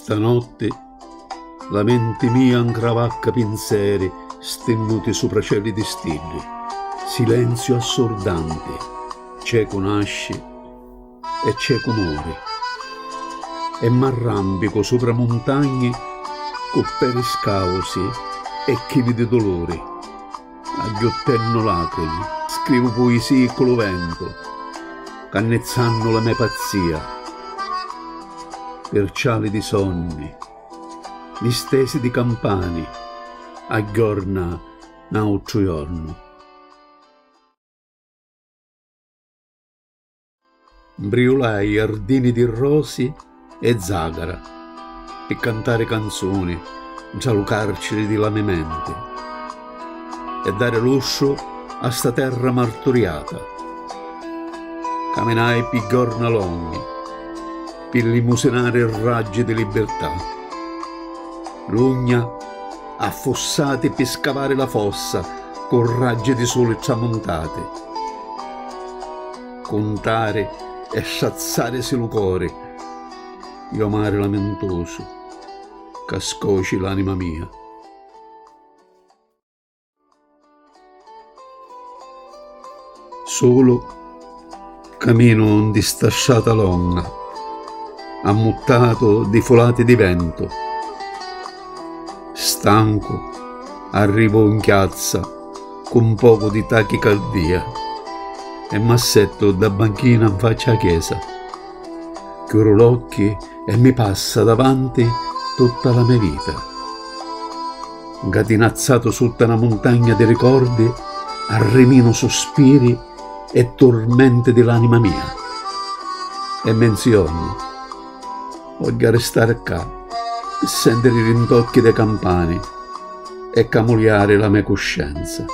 Stanotte la mente mia incravacca pensieri stennuti sopra cieli di stelle, silenzio assordante, cieco nasce e cieco muore, e m'arrampico sopra montagne con peri scausi e chili di dolore, agghiottenno lacrime, scrivo poesie con lo vento, cannezzando la mia pazzia, per ciali di sogni, distesi di campani, aggiorna un altro giorno. Briolai giardini di rosi e zagara per cantare canzoni già lo carcere di la mia mente e dare luscio a sta terra martoriata. Camminai per giorni lunghi per limusinare raggi di libertà, l'ugna affossate per scavare la fossa con raggi di sole tramontate, contare e sciazzaresi lo cuore, io mare lamentoso, che scoci l'anima mia. Solo cammino in distasciata longa, ammuttato di folate di vento. Stanco, arrivo in piazza con un poco di tachicardia e m'assetto da banchina in faccia a chiesa. Chiudo gli occhi e mi passa davanti tutta la mia vita. Gatinazzato sotto una montagna di ricordi, arrimino sospiri e tormenti dell'anima mia. E menziono, voglio restare qua, e sentire i rintocchi dei campani e camuliare la mia coscienza.